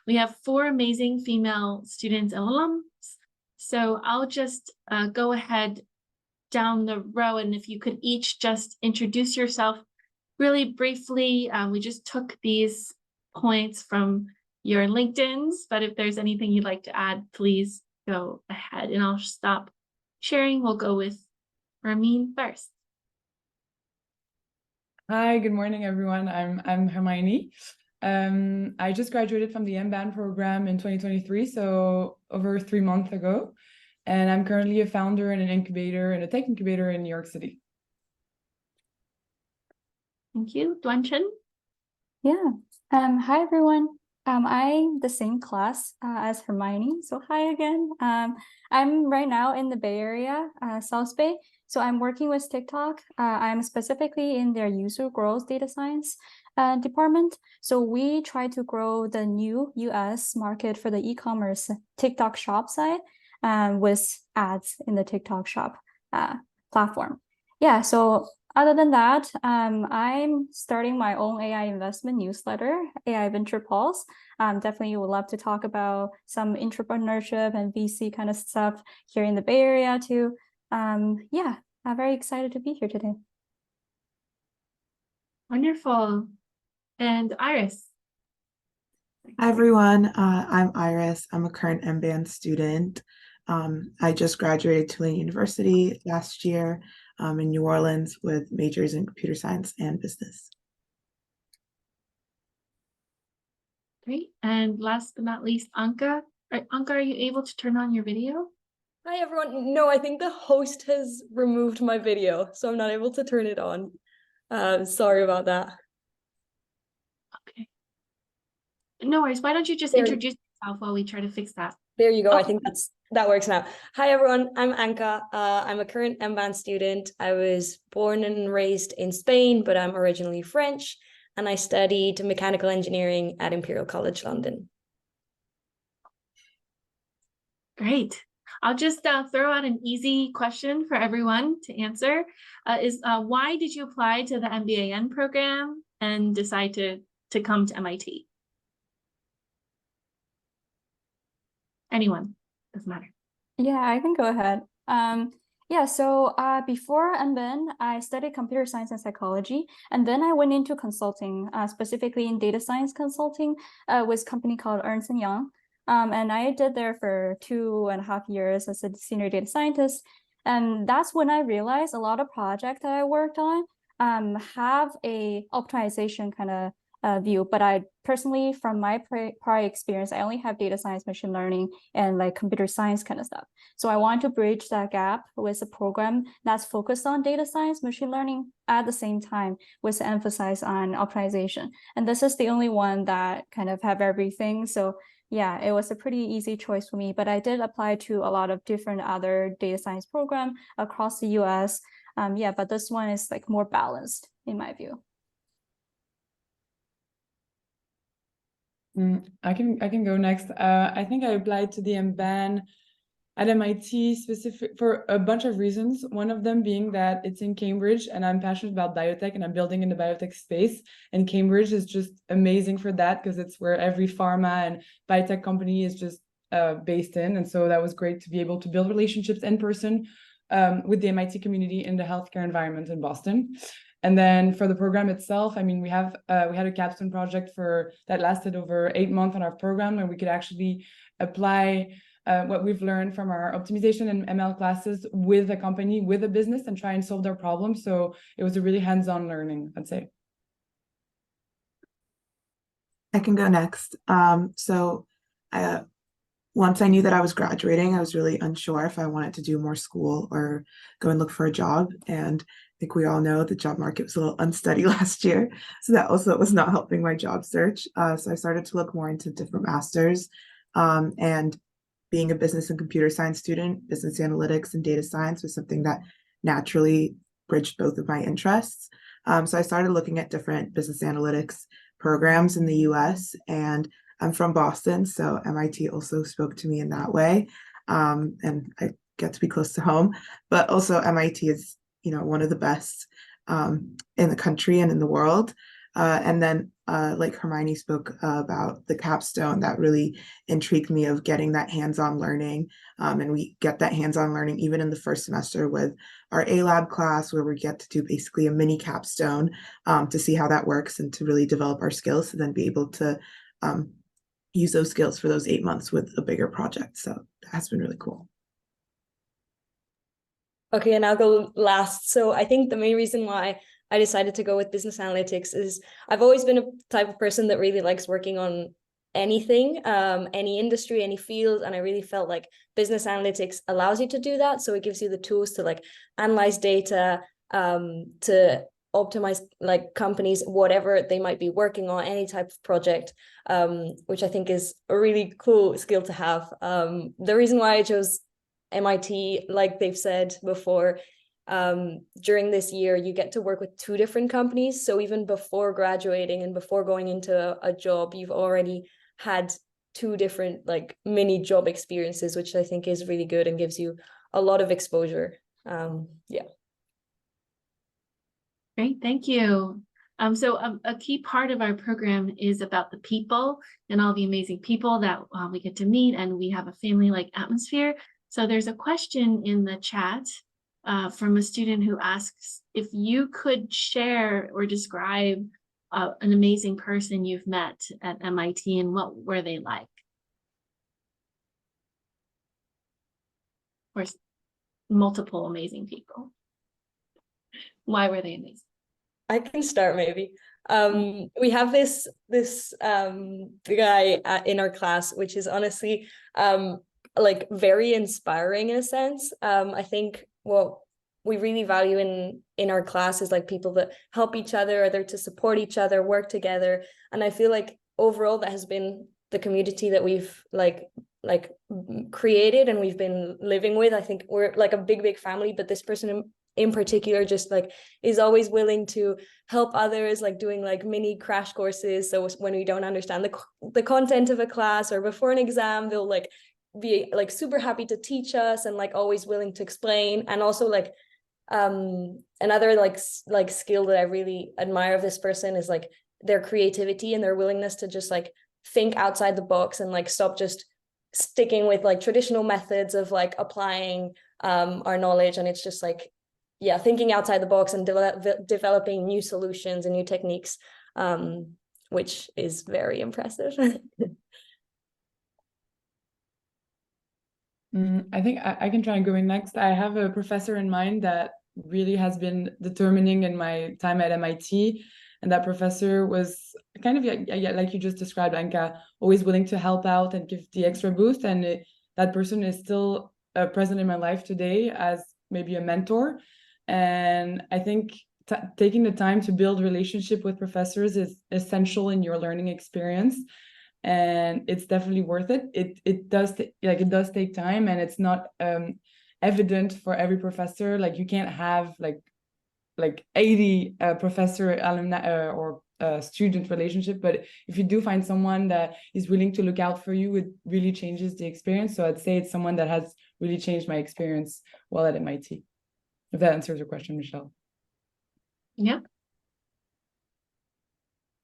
We have 4 amazing female students and alums. So I'll just go ahead down the row, and if you could each just introduce yourself really briefly. We just took these points from your LinkedIns, but if there's anything you'd like to add, please go ahead, and I'll stop sharing. We'll go with Ramin first. Hi, good morning, everyone. I'm Hermione. I just graduated from the MBAn program in 2023, so over 3 months ago. And I'm currently a founder and an incubator and a tech incubator in New York City. Thank you. Duanchen? Yeah. Hi, everyone. I'm the same class as Hermione. So hi again. I'm right now in the Bay Area, South Bay. So I'm working with TikTok. I'm specifically in their user growth data science department. So we try to grow the new US market for the e-commerce TikTok shop side with ads in the TikTok shop platform. Yeah, so other than that, I'm starting my own AI investment newsletter, AI Venture Pulse. Definitely would love to talk about some entrepreneurship and VC kind of stuff here in the Bay Area too. Yeah, I'm very excited to be here today. Wonderful. And Iris? Hi, everyone. I'm Iris. I'm a current MBAn student. I just graduated Tulane University last year in New Orleans with majors in computer science and business. Great. And last but not least, Anka. Anka, are you able to turn on your video? Hi, everyone. No, I think the host has removed my video, so I'm not able to turn it on. Sorry about that. Okay. No worries. Why don't you just introduce yourself while we try to fix that? There you go. I think that works now. Hi, everyone. I'm Anka. I'm a current MBAn student. I was born and raised in Spain, but I'm originally French, and I studied mechanical engineering at Imperial College London. Great. I'll just throw out an easy question for everyone to answer. Why did you apply to the MBAn program and decide to come to MIT? Anyone, doesn't matter. Yeah, I can go ahead. Yeah, so before MBAn, I studied computer science and psychology, and then I went into consulting, specifically in data science consulting with a company called Ernst & Young. And I did there for 2.5 years as a senior data scientist. And that's when I realized a lot of projects that I worked on have a optimization kind of view, but I personally, from my prior experience, I only have data science, machine learning, and like computer science kind of stuff. So I want to bridge that gap with a program that's focused on data science, machine learning at the same time with emphasis on optimization. And this is the only one that kind of have everything. So yeah, it was a pretty easy choice for me, but I did apply to a lot of different other data science programs across the US. Yeah, but this one is like more balanced in my view. I can go next. I think I applied to the MBAn at MIT specific for a bunch of reasons. One of them being that it's in Cambridge and I'm passionate about biotech and I'm building in the biotech space. And Cambridge is just amazing for that because it's where every pharma and biotech company is just based in. And so that was great to be able to build relationships in person with the MIT community in the healthcare environment in Boston. And then for the program itself, I mean, we had a capstone project that lasted over 8 months on our program, and we could actually apply what we've learned from our optimization and ML classes with a company, with a business, and try and solve their problems. So it was a really hands-on learning, I'd say. I can go next. Once I knew that I was graduating, I was really unsure if I wanted to do more school or go and look for a job. And I think we all know the job market was a little unsteady last year. So that also was not helping my job search. So I started to look more into different masters. And being a business and computer science student, business analytics and data science was something that naturally bridged both of my interests. So I started looking at different business analytics programs in the US, and I'm from Boston, so MIT also spoke to me in that way. And I get to be close to home, but also MIT is, one of the best in the country and in the world. And then like Hermione spoke about the capstone, that really intrigued me of getting that hands-on learning. And we get that hands-on learning even in the first semester with our A-Lab class, where we get to do basically a mini capstone to see how that works and to really develop our skills to then be able to use those skills for those 8 months with a bigger project. So that's been really cool. Okay, and I'll go last. So I think the main reason why I decided to go with business analytics is I've always been a type of person that really likes working on anything, any industry, any field. And I really felt like business analytics allows you to do that. So it gives you the tools to like analyze data, to optimize like companies, whatever they might be working on, any type of project, which I think is a really cool skill to have. The reason why I chose MIT, like they've said before, during this year, you get to work with 2 different companies. So even before graduating and before going into a job, you've already had 2 different like mini job experiences, which I think is really good and gives you a lot of exposure. Yeah. Great, thank you. So a key part of our program is about the people and all the amazing people that we get to meet, and we have a family-like atmosphere. So there's a question in the chat from a student who asks if you could share or describe an amazing person you've met at MIT and what were they like? Or multiple amazing people. Why were they amazing? I can start maybe. We have this guy in our class, which is honestly like very inspiring in a sense. I think what we really value in our class is like people that help each other, are there to support each other, work together. And I feel like overall that has been the community that we've like created and we've been living with. I think we're like a big family, but this person in particular just like is always willing to help others, like doing like mini crash courses. So when we don't understand the content of a class or before an exam, they'll like be like super happy to teach us and like always willing to explain. And also like another like skill that I really admire of this person is like their creativity and their willingness to just like think outside the box and like stop just sticking with like traditional methods of like applying our knowledge. And it's just like, yeah, thinking outside the box and developing new solutions and new techniques, which is very impressive. I think I can try and going next. I have a professor in mind that really has been determining in my time at MIT. And that professor was kind of, like you just described, Anka, always willing to help out and give the extra boost. And that person is still present in my life today as maybe a mentor. And I think taking the time to build relationship with professors is essential in your learning experience. And it's definitely worth it. It does take time, and it's not evident for every professor. Like you can't have like 80 professor alumni or student relationship, but if you do find someone that is willing to look out for you, it really changes the experience. So I'd say it's someone that has really changed my experience while at MIT. If that answers your question, Michelle. Yeah.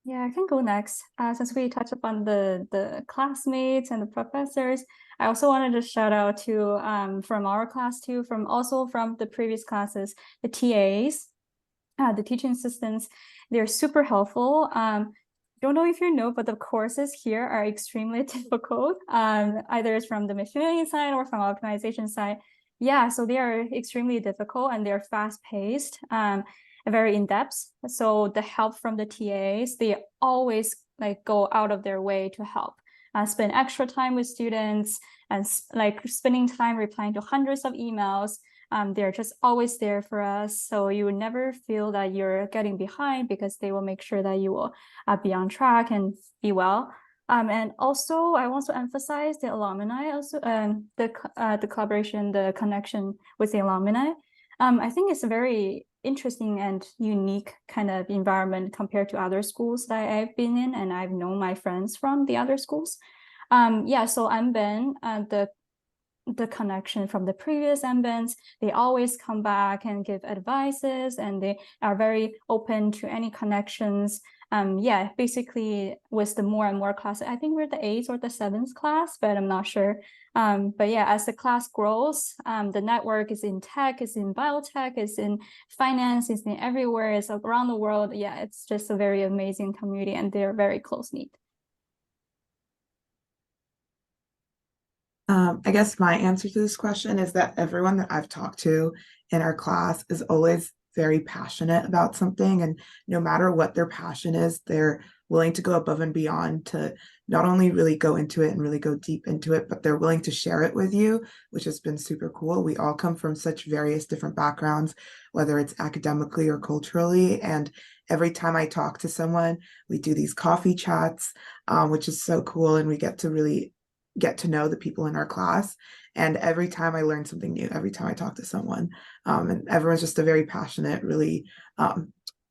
Yeah, I can go next. Since we touched upon the classmates and the professors, I also wanted to shout out to from our class too, from the previous classes, the TAs, the teaching assistants. They're super helpful. Don't know if you know, but the courses here are extremely difficult. Either it's from the machine learning side or from optimization side. Yeah, so they are extremely difficult and they're fast paced. Very in-depth. So the help from the TAs, they always like go out of their way to help, spend extra time with students and like spending time replying to hundreds of emails. They're just always there for us. So you would never feel that you're getting behind because they will make sure that you will be on track and be well. And also I want to emphasize the alumni also, the collaboration, the connection with the alumni. I think it's a very interesting and unique kind of environment compared to other schools that I've been in, and I've known my friends from the other schools. Yeah, so MBAn, the connection from the previous MBANs. They always come back and give advices, and they are very open to any connections. Yeah, basically with the more and more classes, I think we're the 8th or the 7th class, but I'm not sure. But yeah, as the class grows, the network is in tech, is in biotech, is in finance, is in everywhere, it's around the world. Yeah, it's just a very amazing community, and they're very close-knit. I guess my answer to this question is that everyone that I've talked to in our class is always very passionate about something. And no matter what their passion is, they're willing to go above and beyond to not only really go into it and really go deep into it, but they're willing to share it with you, which has been super cool. We all come from such various different backgrounds, whether it's academically or culturally. And every time I talk to someone, we do these coffee chats, which is so cool. And we get to really get to know the people in our class. And every time I learn something new, every time I talk to someone, and everyone's just a very passionate, really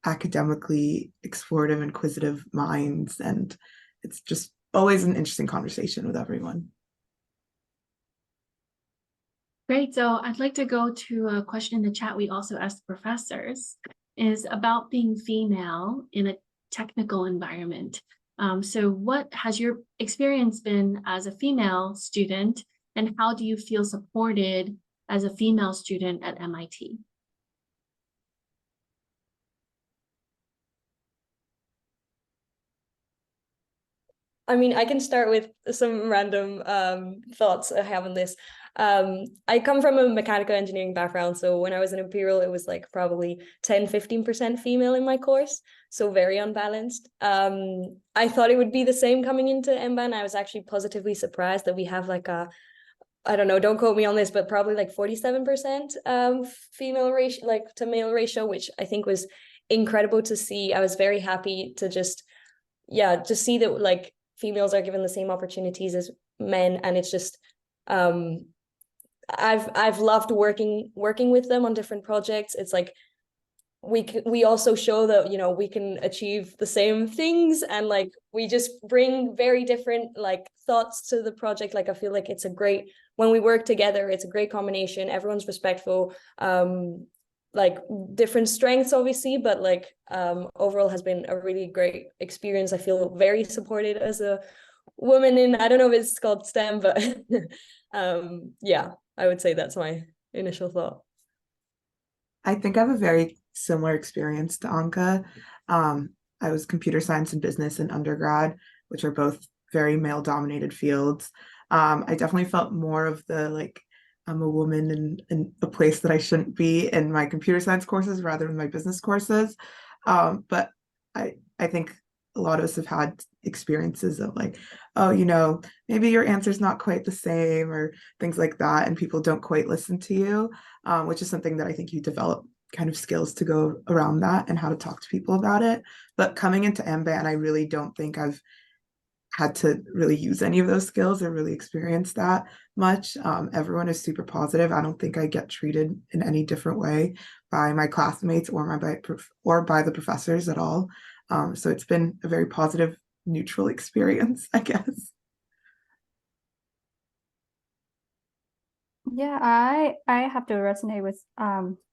academically explorative, inquisitive minds. And it's just always an interesting conversation with everyone. Great. So I'd like to go to a question in the chat we also asked the professors, is about being female in a technical environment. So what has your experience been as a female student, and how do you feel supported as a female student at MIT? I mean, I can start with some random thoughts I have on this. I come from a mechanical engineering background, so when I was in Imperial, it was like probably 10-15% female in my course, so very unbalanced. I thought it would be the same coming into MBAN. I was actually positively surprised that we have like a, I don't know, don't quote me on this, but probably like 47% female ratio, like to male ratio, which I think was incredible to see. I was very happy to just see that like females are given the same opportunities as men, and it's just I've loved working with them on different projects. It's like we also show that, you know, we can achieve the same things, and like we just bring very different like thoughts to the project. Like I feel like it's a great, when we work together, it's a great combination. Everyone's respectful, like different strengths obviously, but like overall has been a really great experience. I feel very supported as a woman in, I don't know if it's called STEM, but yeah, I would say that's my initial thought. I think I have a very similar experience to Anka. I was computer science and business in undergrad, which are both very male-dominated fields. I definitely felt more of the like, I'm a woman in a place that I shouldn't be in my computer science courses rather than my business courses. But I think a lot of us have had experiences of like, oh, you know, maybe your answer's not quite the same or things like that, and people don't quite listen to you, which is something that I think you develop kind of skills to go around that and how to talk to people about it. But coming into MBAN, I really don't think I've had to really use any of those skills or really experience that much. Everyone is super positive. I don't think I get treated in any different way by my classmates or by the professors at all. So it's been a very positive, neutral experience, I guess. Yeah, I have to resonate with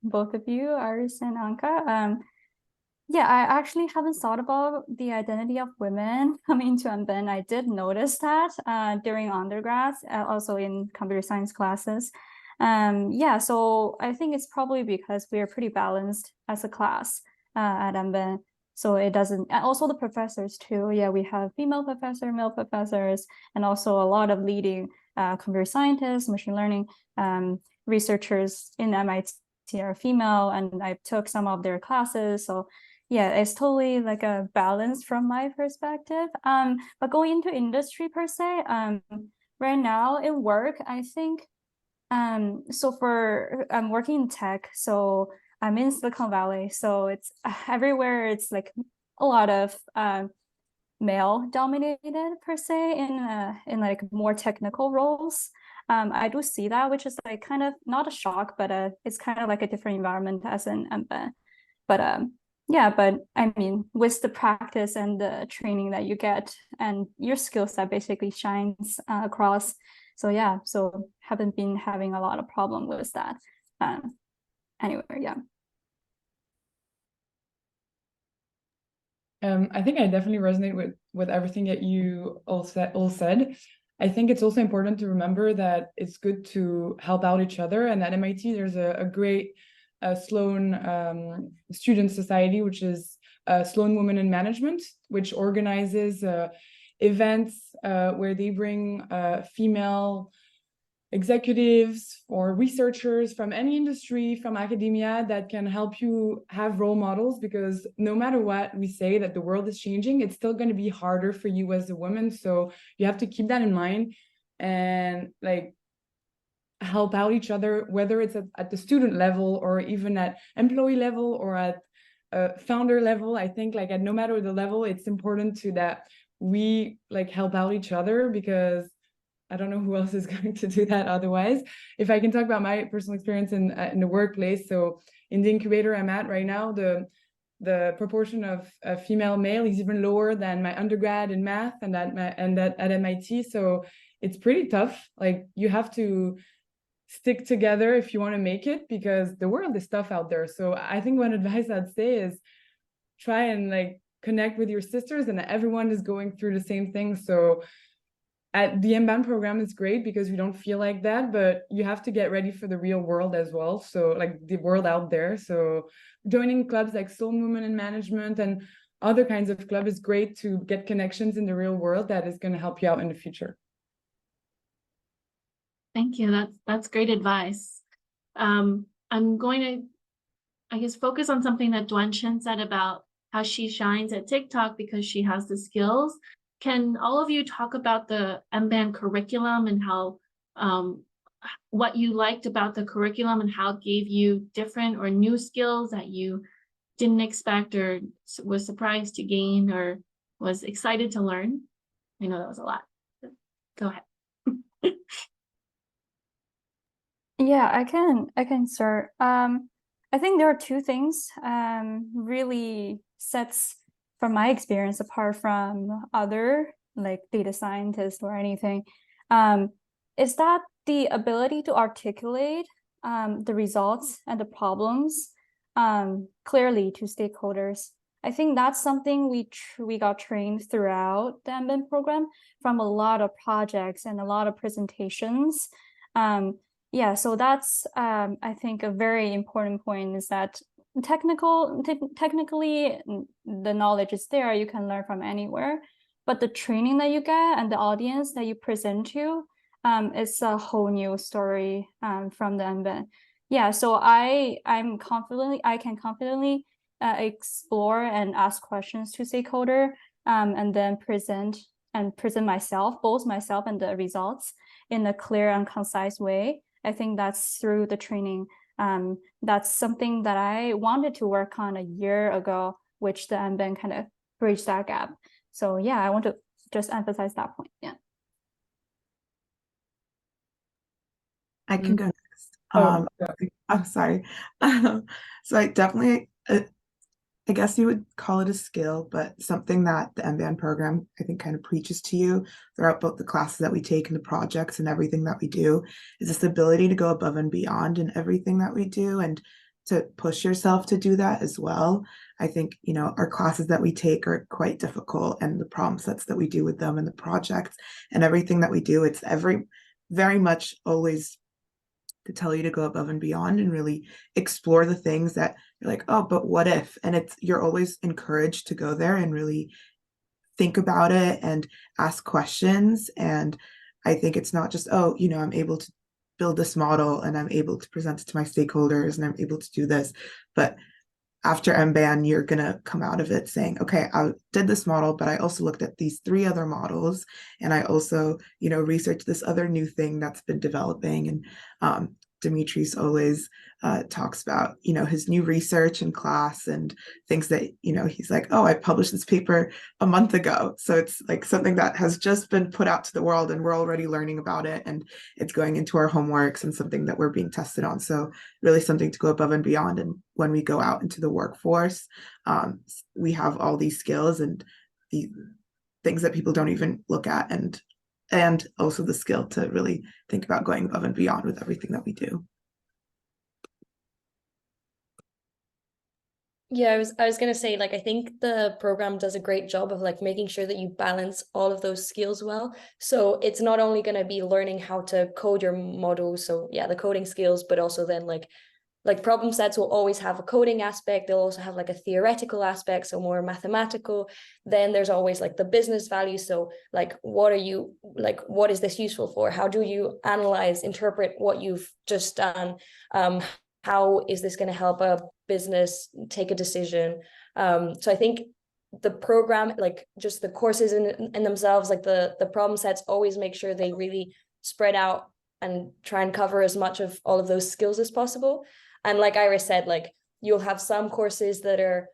both of you, Aris and Anka. Yeah, I actually haven't thought about the identity of women coming to MBAN. I did notice that during undergrads, also in computer science classes. Yeah, so I think it's probably because we are pretty balanced as a class at MBAN. So it doesn't, and also the professors too. Yeah, we have female professors, male professors, and also a lot of leading computer scientists, machine learning researchers in MIT are female, and I took some of their classes. So yeah, it's totally like a balance from my perspective. But going into industry per se, right now in work, I think, so I'm working in tech, so I'm in Silicon Valley, so it's everywhere. It's like a lot of male dominated per se in like more technical roles. I do see that, which is like kind of not a shock, but it's kind of like a different environment as an MBA. But yeah, but I mean, with the practice and the training that you get, and your skill set basically shines across. So yeah, so haven't been having a lot of problem with that. Anyway, yeah. I think I definitely resonate with everything that you all said. I think it's also important to remember that it's good to help out each other. And at MIT, there's a great Sloan student society, which is Sloan Women in Management, which organizes events where they bring female executives or researchers from any industry, from academia, that can help you have role models, because no matter what we say that the world is changing, it's still going to be harder for you as a woman. So you have to keep that in mind and like help out each other, whether it's at the student level or even at employee level or at founder level. I think like at no matter the level, it's important to that we like help out each other, because I don't know who else is going to do that otherwise. If I can talk about my personal experience in the workplace, so in the incubator I'm at right now, the proportion of female male is even lower than my undergrad in math and at MIT. So it's pretty tough. Like you have to stick together if you want to make it, because the world is tough out there. So I think one advice I'd say is try and like connect with your sisters, and everyone is going through the same thing. So at the MBAn program is great because we don't feel like that, but you have to get ready for the real world as well. So like the world out there. So joining clubs like Sloan Women in Management and other kinds of clubs is great to get connections in the real world that is going to help you out in the future. Thank you. That's great advice. I'm going to, I guess, focus on something that Duanshen said about how she shines at TikTok because she has the skills. Can all of you talk about the MBAn curriculum and how what you liked about the curriculum and how it gave you different or new skills that you didn't expect or was surprised to gain or was excited to learn? I know that was a lot. Go ahead. Yeah, I can start. I think there are two things really sets from my experience apart from other like data scientists or anything, is that the ability to articulate the results and the problems clearly to stakeholders. I think that's something we got trained throughout the MBAn program from a lot of projects and a lot of presentations. Yeah, so that's I think a very important point is that technically the knowledge is there, you can learn from anywhere, but the training that you get and the audience that you present to is a whole new story from the MBAn. Yeah, so I can confidently explore and ask questions to stakeholder and then present myself, both myself and the results in a clear and concise way. I think that's through the training. That's something that I wanted to work on a year ago, which the MBAn kind of bridged that gap. So yeah, I want to just emphasize that point. Yeah. I can go next. Oh, I'm sorry. So I definitely, I guess you would call it a skill, but something that the MBAn program, I think, kind of preaches to you throughout both the classes that we take and the projects and everything that we do is this ability to go above and beyond in everything that we do and to push yourself to do that as well. I think, you know, our classes that we take are quite difficult, and the problem sets that we do with them and the projects and everything that we do, it's very much always to tell you to go above and beyond and really explore the things that you're like, oh, but what if? And you're always encouraged to go there and really think about it and ask questions. And I think it's not just, oh, you know, I'm able to build this model and I'm able to present it to my stakeholders and I'm able to do this. But after MBAN, you're going to come out of it saying, okay, I did this model, but I also looked at these 3 other models. And I also, you know, researched this other new thing that's been developing. And Dimitri's always talks about, you know, his new research in class and things that, you know, he's like, oh, I published this paper a month ago. So it's like something that has just been put out to the world and we're already learning about it and it's going into our homeworks and something that we're being tested on. So really something to go above and beyond. And when we go out into the workforce, we have all these skills and the things that people don't even look at. And and also the skill to really think about going above and beyond with everything that we do. Yeah, I was gonna say, like, I think the program does a great job of like making sure that you balance all of those skills well. So it's not only gonna be learning how to code your model, so yeah, the coding skills, but also then like problem sets will always have a coding aspect. They'll also have like a theoretical aspect, so more mathematical. Then there's always like the business value. So like, what is this useful for? How do you analyze, interpret what you've just done? How is this going to help a business take a decision? So I think the program, like just the courses in themselves, like the problem sets, always make sure they really spread out and try and cover as much of all of those skills as possible. And like Iris said, like you'll have some courses that are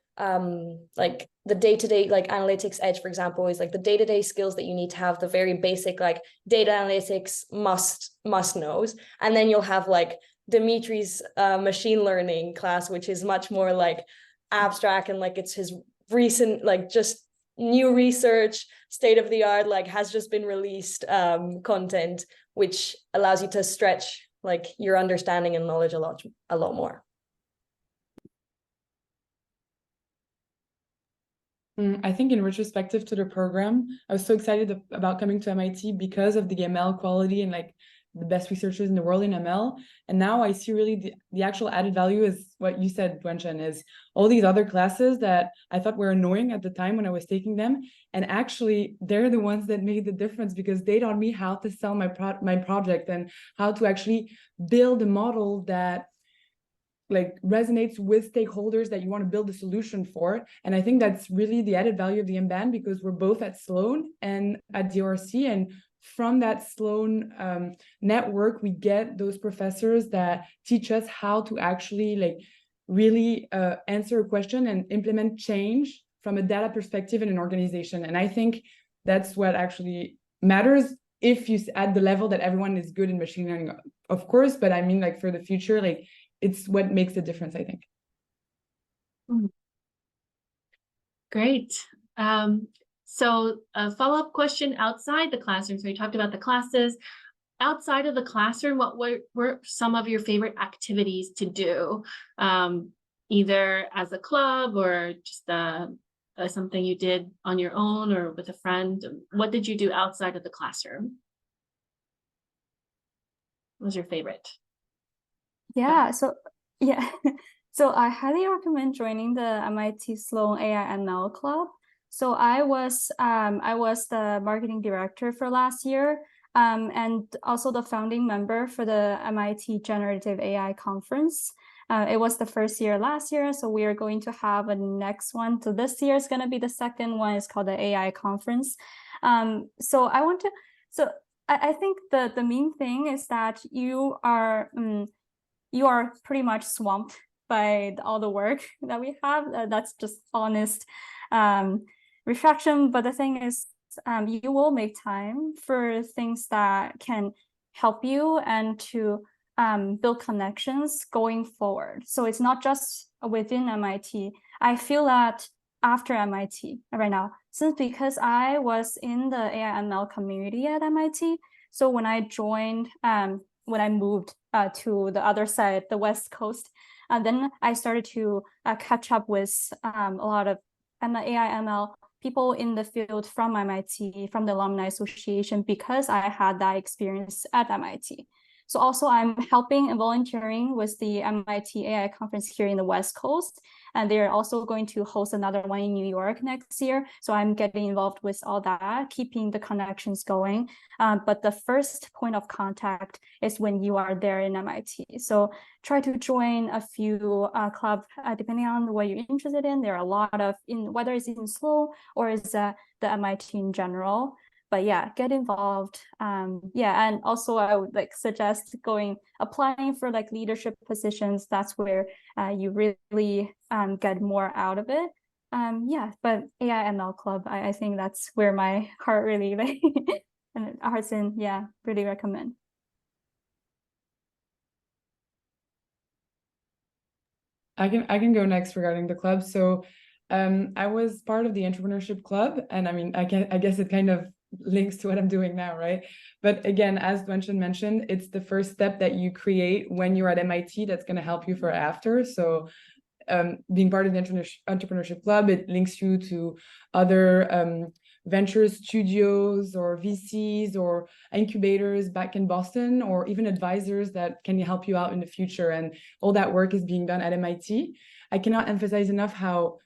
like the day-to-day, like analytics edge, for example, is like the day-to-day skills that you need to have, the very basic like data analytics must knows. And then you'll have like Dimitri's machine learning class, which is much more like abstract, and like it's his recent, like just new research, state of the art, like has just been released content, which allows you to stretch like your understanding and knowledge a lot more. I think in retrospective to the program, I was so excited about coming to MIT because of the ML quality and like the best researchers in the world in ML. And now I see really the actual added value is what you said, Wenchen, is all these other classes that I thought were annoying at the time when I was taking them. And actually, they're the ones that made the difference because they taught me how to sell my project and how to actually build a model that like resonates with stakeholders that you want to build a solution for. And I think that's really the added value of the MBAn, because we're both at Sloan and at DRC, and from that Sloan network, we get those professors that teach us how to actually like really answer a question and implement change from a data perspective in an organization. And I think that's what actually matters if you at the level that everyone is good in machine learning, of course, but I mean like for the future, like it's what makes the difference, I think. Great. So a follow-up question outside the classroom. So we talked about the classes. Outside of the classroom, what were some of your favorite activities to do? Either as a club or just something you did on your own or with a friend? What did you do outside of the classroom? What was your favorite? Yeah, so yeah. So I highly recommend joining the MIT Sloan AI ML Club. So I was the marketing director for last year, and also the founding member for the MIT Generative AI Conference. It was the first year last year, so we are going to have a next one. So this year is going to be the second one. It's called the AI Conference. So I think the main thing is that you are pretty much swamped by all the work that we have. That's just honest reflection. But the thing is, you will make time for things that can help you and to build connections going forward. So it's not just within MIT. I feel that after MIT right now, because I was in the AI ML community at MIT, so when I joined, when I moved to the other side, the West Coast, then I started to catch up with a lot of AI ML people in the field from MIT, from the Alumni Association, because I had that experience at MIT. So also I'm helping and volunteering with the MIT AI conference here in the West Coast. And they're also going to host another one in New York next year. So I'm getting involved with all that, keeping the connections going. But the first point of contact is when you are there in MIT. So try to join a few clubs, depending on what you're interested in. There are a lot of, whether it's in Sloan or is the MIT in general. But yeah, get involved. Yeah, and also I would like suggest applying for like leadership positions. That's where you really get more out of it. Yeah, but AI ML Club, I think that's where my heart really like and heart's in. Yeah, really recommend. I can go next regarding the club. So I was part of the entrepreneurship club, and I mean I guess it kind of links to what I'm doing now, right? But again, as Dwenshan mentioned, it's the first step that you create when you're at MIT that's going to help you for after. So being part of the entrepreneurship club, it links you to other venture studios or VCs or incubators back in Boston, or even advisors that can help you out in the future. And all that work is being done at MIT. I cannot emphasize enough how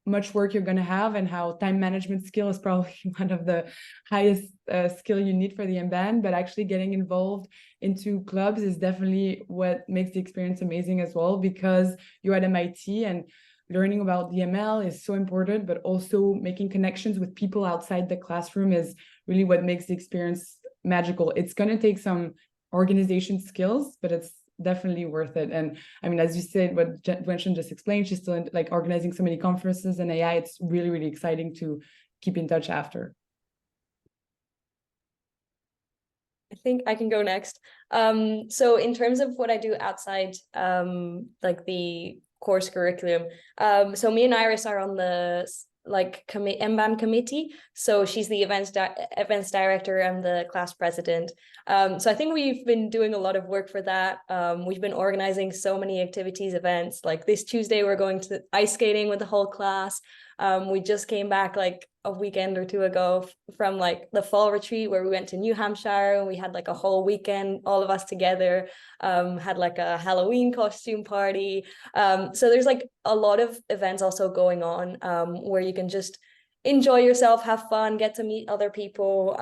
much work you're going to have, and how time management skill is probably one of the highest skill you need for the MBAn, but actually getting involved into clubs is definitely what makes the experience amazing as well, because you're at MIT and learning about DML is so important, but also making connections with people outside the classroom is really what makes the experience magical. It's going to take some organization skills, but it's definitely worth it. And I mean, as you said, what Dwenshan just explained, she's still like organizing so many conferences and AI. It's really, really exciting to keep in touch after. I think I can go next. So in terms of what I do outside like the course curriculum, so me and Iris are on the MBAn committee. So she's the events director and the class president. So I think we've been doing a lot of work for that. We've been organizing so many activities, events. Like this Tuesday, we're going to ice skating with the whole class. We just came back like a weekend or two ago from like the fall retreat where we went to New Hampshire, and we had like a whole weekend, all of us together, had like a Halloween costume party. So there's like a lot of events also going on where you can just enjoy yourself, have fun, get to meet other people.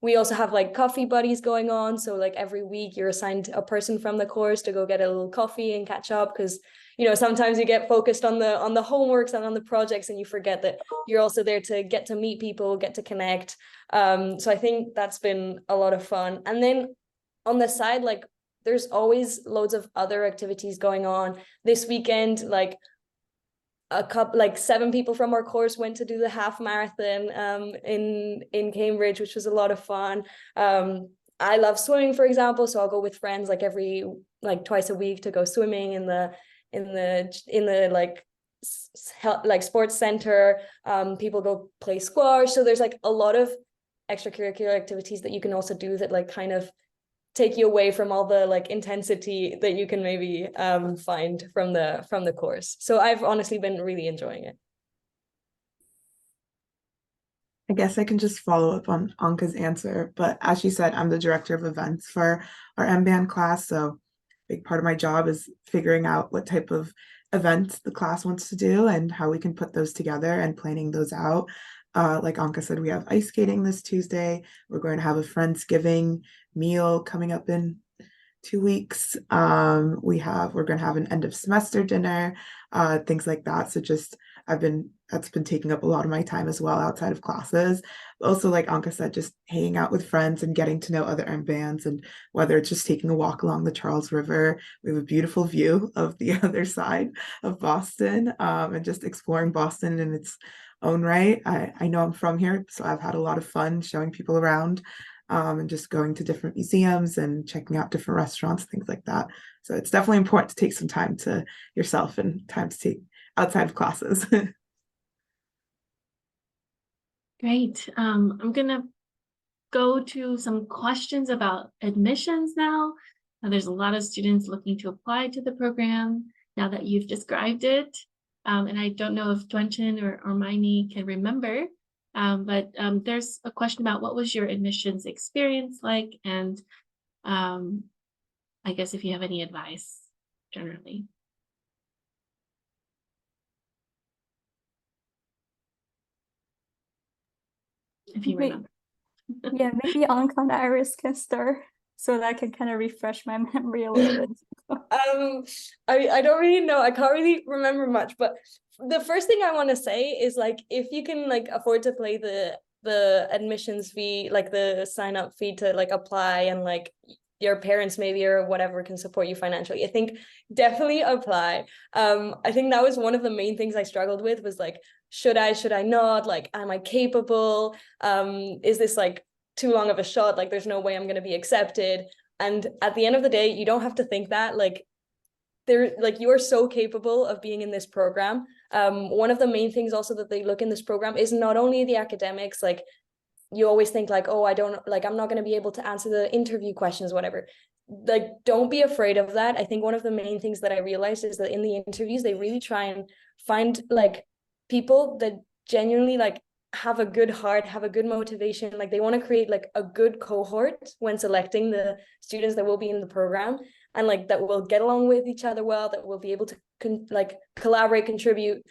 We also have like coffee buddies going on. So like every week you're assigned a person from the course to go get a little coffee and catch up, because you know, sometimes you get focused on the homeworks and on the projects, and you forget that you're also there to get to meet people, get to connect. So I think that's been a lot of fun. And then on the side, like there's always loads of other activities going on. This weekend, like 7 people from our course went to do the half marathon in Cambridge, which was a lot of fun. I love swimming, for example, so I'll go with friends like twice a week to go swimming in the like sports center. People go play squash. So there's like a lot of extracurricular activities that you can also do that like kind of take you away from all the like intensity that you can maybe find from the course. So I've honestly been really enjoying it. I guess I can just follow up on Anka's answer, but as she said, I'm the director of events for our MBAn class, so a big part of my job is figuring out what type of events the class wants to do and how we can put those together and planning those out. Like Anka said, we have ice skating this Tuesday. We're going to have a Friendsgiving meal coming up in 2 weeks. We're going to have an end of semester dinner, things like that. So just that's been taking up a lot of my time as well outside of classes. Also, like Anka said, just hanging out with friends and getting to know other MBAns, and whether it's just taking a walk along the Charles River. We have a beautiful view of the other side of Boston, and just exploring Boston in its own right. I know I'm from here, so I've had a lot of fun showing people around, and just going to different museums and checking out different restaurants, things like that. So it's definitely important to take some time to yourself and time to take outside of classes. Great. I'm gonna go to some questions about admissions now. There's a lot of students looking to apply to the program now that you've described it. And I don't know if Dwenshan or Hermione can remember, but there's a question about what was your admissions experience like, and I guess if you have any advice generally. If you remember. Yeah, maybe Anka and Iris can start so that I can kind of refresh my memory a little bit. I don't really know. I can't really remember much, but the first thing I want to say is like if you can like afford to pay the admissions fee, like the sign up fee to like apply, and like your parents maybe or whatever can support you financially, I think definitely apply. I think that was one of the main things I struggled with, was like, should I not, like, am I capable? Is this like too long of a shot? Like there's no way I'm going to be accepted. And at the end of the day, you don't have to think that. Like you are so capable of being in this program. One of the main things also that they look in this program is not only the academics, like you always think like, oh, I'm not going to be able to answer the interview questions, whatever. Like, don't be afraid of that. I think one of the main things that I realized is that in the interviews, they really try and find like people that genuinely like have a good heart, have a good motivation. Like they want to create like a good cohort when selecting the students that will be in the program, and like that will get along with each other well, that will be able to collaborate, contribute.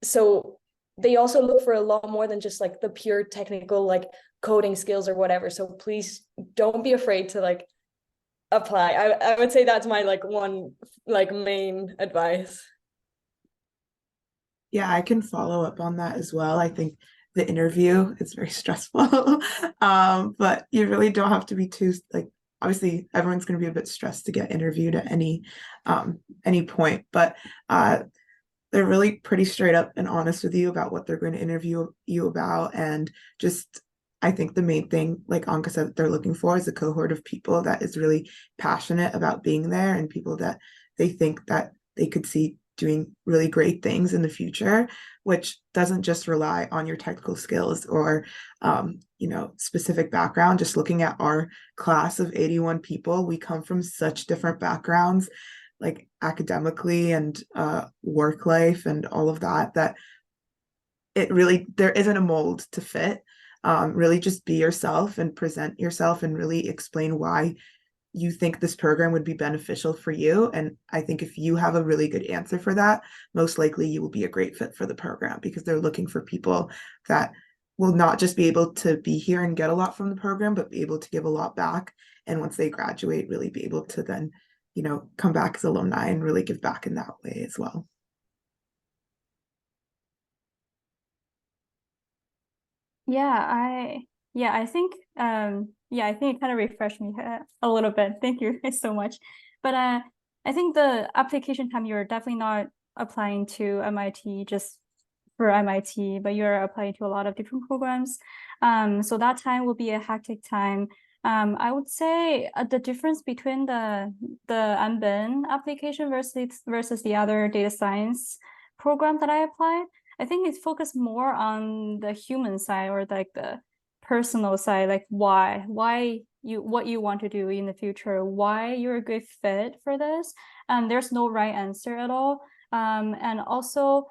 So they also look for a lot more than just like the pure technical like coding skills or whatever. So please don't be afraid to like apply. I would say that's my like one like main advice. Yeah, I can follow up on that as well. I think the interview is very stressful. But you really don't have to be too like, obviously everyone's going to be a bit stressed to get interviewed at any point, but they're really pretty straight up and honest with you about what they're going to interview you about. And just, I think the main thing, like Anka said, that they're looking for is a cohort of people that is really passionate about being there, and people that they think that they could see doing really great things in the future, which doesn't just rely on your technical skills or specific background. Just looking at our class of 81 people, we come from such different backgrounds, like academically and work life and all of that, that it really, there isn't a mold to fit. Really just be yourself and present yourself and really explain why you think this program would be beneficial for you. And I think if you have a really good answer for that, most likely you will be a great fit for the program, because they're looking for people that will not just be able to be here and get a lot from the program, but be able to give a lot back. And once they graduate, really be able to then, come back as alumni and really give back in that way as well. I think I think it kind of refreshed me a little bit. Thank you so much. But I think the application time, you're definitely not applying to MIT just for MIT, but you're applying to a lot of different programs. So that time will be a hectic time. I would say the difference between the MBAn application versus the other data science program that I applied, I think it's focused more on the human side, or like the personal side, like why what you want to do in the future, why you're a good fit for this. There's no right answer at all. And also,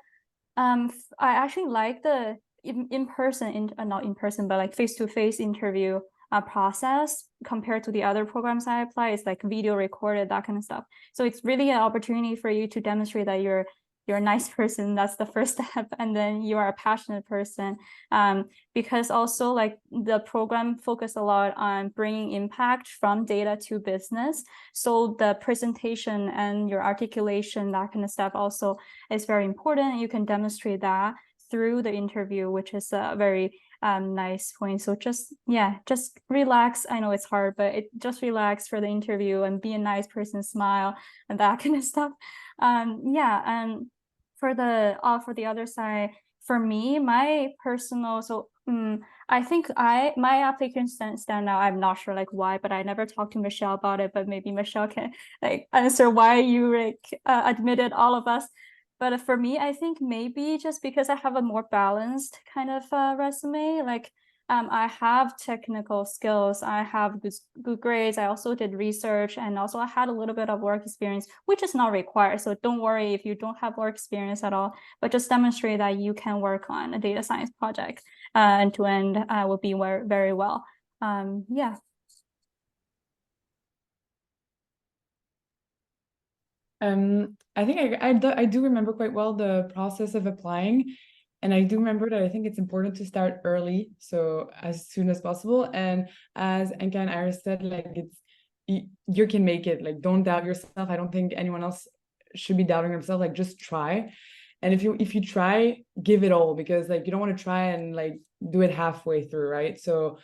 I actually like the not in person, but like face-to-face interview process compared to the other programs I apply. It's like video recorded, that kind of stuff. So it's really an opportunity for you to demonstrate that you're a nice person. That's the first step. And then you are a passionate person, because also like the program focus a lot on bringing impact from data to business. So the presentation and your articulation, that kind of stuff also is very important. You can demonstrate that through the interview, which is a very nice point. So just relax. I know it's hard, but just relax for the interview and be a nice person, smile, and that kind of stuff. And for the other side, for me, my personal, I think my applications stand out. I'm not sure like why, but I never talked to Michelle about it, but maybe Michelle can like answer why you like admitted all of us. But for me, I think maybe just because I have a more balanced kind of resume, like I have technical skills, I have good grades, I also did research, and also I had a little bit of work experience, which is not required. So don't worry if you don't have work experience at all, but just demonstrate that you can work on a data science project end to end will be very well. Yeah. I think I do remember quite well the process of applying, and I do remember that I think it's important to start early, so as soon as possible. And as Anka and Iris said, like you can make it. Like, don't doubt yourself. I don't think anyone else should be doubting themselves. Like, just try. And if you try, give it all, because like you don't want to try and like do it halfway through, right? So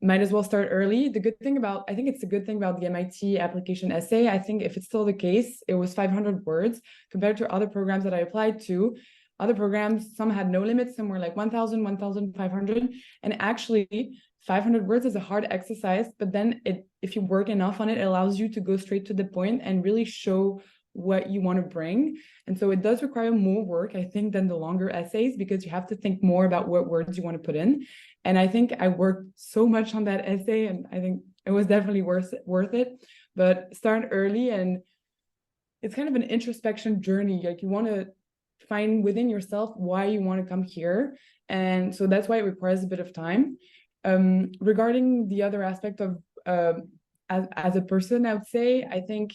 might as well start early. I think it's a good thing about the MIT application essay. I think if it's still the case, it was 500 words compared to other programs that I applied to. Other programs, some had no limits, some were like 1,000, 1,500. And actually 500 words is a hard exercise, but then if you work enough on it, it allows you to go straight to the point and really show what you want to bring. And so it does require more work, I think, than the longer essays, because you have to think more about what words you want to put in. And I think I worked so much on that essay, and I think it was definitely worth it. But start early, and it's kind of an introspection journey. Like, you want to find within yourself why you want to come here. And so that's why it requires a bit of time. Regarding the other aspect of as a person, I would say, I think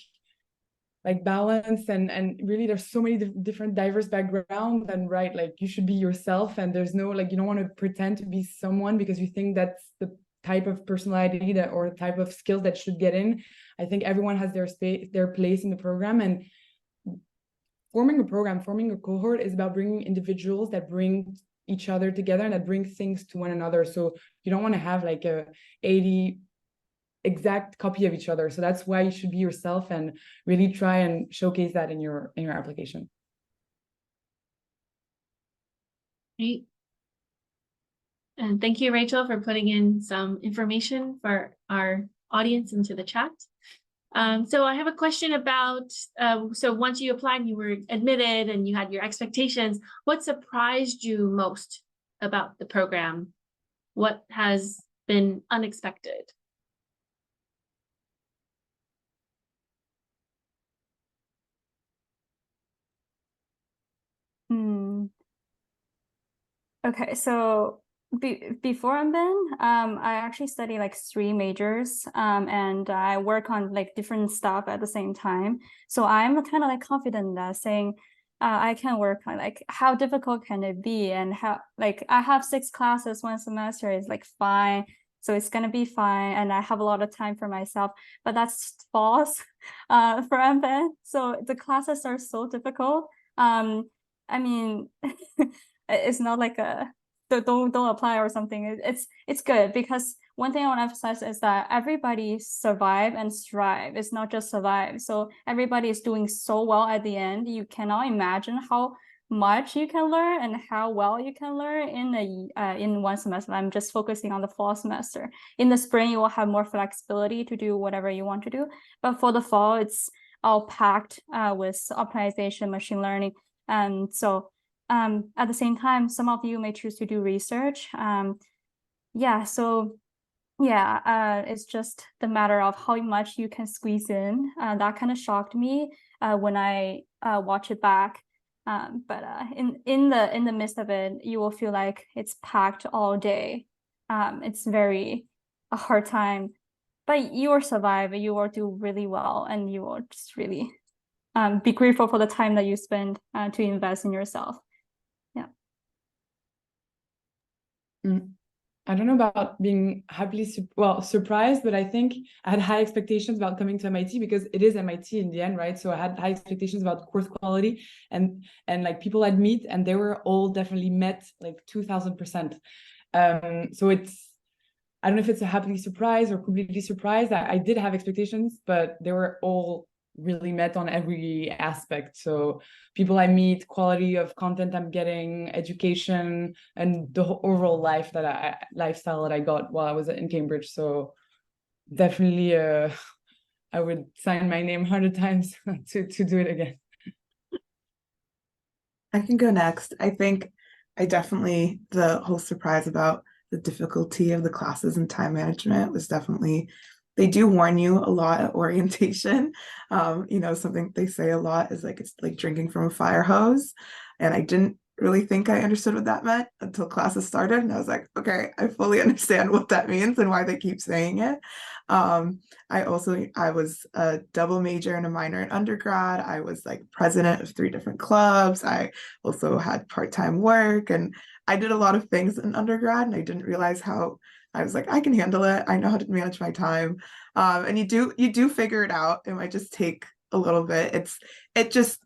like balance and really there's so many different diverse backgrounds, and right, like you should be yourself, and there's no, like, you don't want to pretend to be someone because you think that's the type of personality that or type of skills that should get in. I think everyone has their space, their place in the program, and forming a cohort is about bringing individuals that bring each other together and that bring things to one another. So you don't want to have like a 80 exact copy of each other. So that's why you should be yourself and really try and showcase that in your application. Great. And thank you, Rachel, for putting in some information for our audience into the chat. So I have a question about, so once you applied and you were admitted and you had your expectations, what surprised you most about the program? What has been unexpected? Okay, so before MBAn, I actually studied like 3 majors, and I work on like different stuff at the same time. So I'm kind of like confident that saying I can work on like how difficult can it be, and how like I have 6 classes one semester is like fine. So it's gonna be fine, and I have a lot of time for myself. But that's false for MBAn. So the classes are so difficult. I mean, it's not like a don't apply or something. It's good, because one thing I want to emphasize is that everybody survive and strive. It's not just survive. So everybody is doing so well at the end. You cannot imagine how much you can learn and how well you can learn in one semester. I'm just focusing on the fall semester. In the spring, you will have more flexibility to do whatever you want to do. But for the fall, it's all packed with optimization, machine learning. And so at the same time, some of you may choose to do research. It's just the matter of how much you can squeeze in. That kind of shocked me when I watch it back. But in the midst of it, you will feel like it's packed all day. It's very a hard time, but you will survive. You will do really well, and you will just really be grateful for the time that you spend to invest in yourself. Yeah. I don't know about being happily surprised, but I think I had high expectations about coming to MIT because it is MIT in the end, right? So I had high expectations about course quality and like people I'd meet, and they were all definitely met like 2000%. So I don't know if it's a happily surprised or completely surprised. I did have expectations, but they were all really met on every aspect. So people I meet, quality of content I'm getting, education, and the overall lifestyle that I got while I was in Cambridge. So definitely I would sign my name 100 times to do it again. I can go next. I think the whole surprise about the difficulty of the classes and time management was definitely, they do warn you a lot at orientation. Something they say a lot is like, it's like drinking from a fire hose. And I didn't really think I understood what that meant until classes started. And I was like, okay, I fully understand what that means and why they keep saying it. I was a double major and a minor in undergrad. I was like president of 3 different clubs. I also had part-time work, and I did a lot of things in undergrad, and I didn't realize how I was like, I can handle it. I know how to manage my time. And you do figure it out. It might just take a little bit. It just,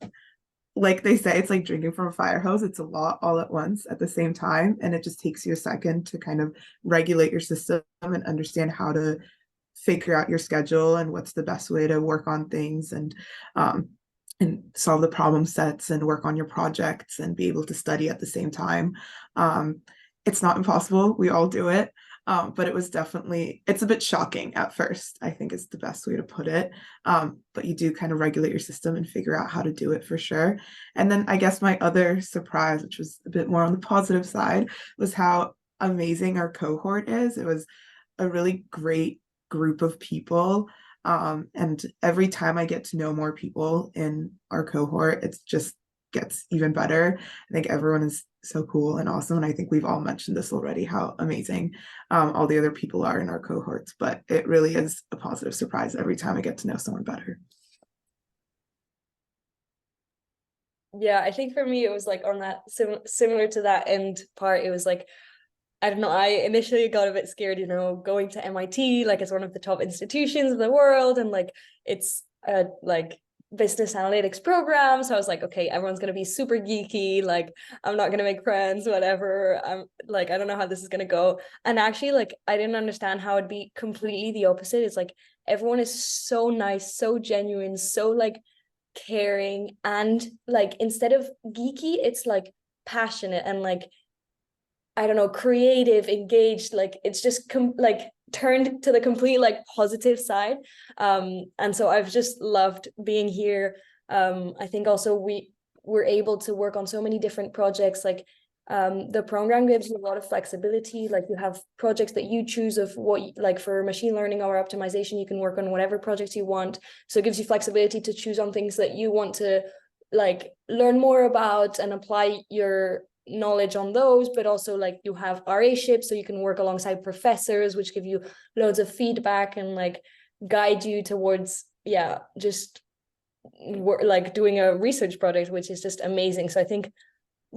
like they say, it's like drinking from a fire hose. It's a lot all at once at the same time. And it just takes you a second to kind of regulate your system and understand how to figure out your schedule and what's the best way to work on things and solve the problem sets and work on your projects and be able to study at the same time. It's not impossible. We all do it. But it's a bit shocking at first, I think is the best way to put it. But you do kind of regulate your system and figure out how to do it for sure. And then I guess my other surprise, which was a bit more on the positive side, was how amazing our cohort is. It was a really great group of people. And every time I get to know more people in our cohort, it just gets even better. I think everyone is so cool and awesome. And I think we've all mentioned this already, how amazing all the other people are in our cohorts. But it really is a positive surprise every time I get to know someone better. Yeah, I think for me, it was like on that similar to that end part, it was like, I don't know, I initially got a bit scared, you know, going to MIT, like it's one of the top institutions in the world, and like it's a like business analytics program. So I was like, okay, everyone's gonna be super geeky, like I'm not gonna make friends, whatever. I'm like, I don't know how this is gonna go. And actually, like I didn't understand how it'd be completely the opposite. It's like everyone is so nice, so genuine, so like caring, and like instead of geeky, it's like passionate and like, I don't know, creative, engaged, like it's just like turned to the complete like positive side. And so I've just loved being here. I think also we were able to work on so many different projects. Like the program gives you a lot of flexibility. Like you have projects that you choose of what, like for machine learning or optimization, you can work on whatever projects you want. So it gives you flexibility to choose on things that you want to like learn more about and apply your knowledge on those. But also like you have RA-ship, so you can work alongside professors, which give you loads of feedback and like guide you towards, yeah, just like doing a research project, which is just amazing. So I think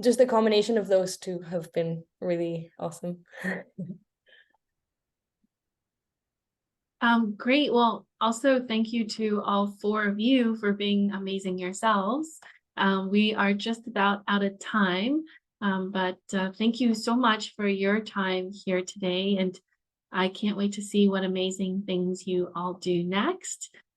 just the combination of those two have been really awesome. Great. Well, also thank you to all four of you for being amazing yourselves. We are just about out of time, but thank you so much for your time here today. And I can't wait to see what amazing things you all do next.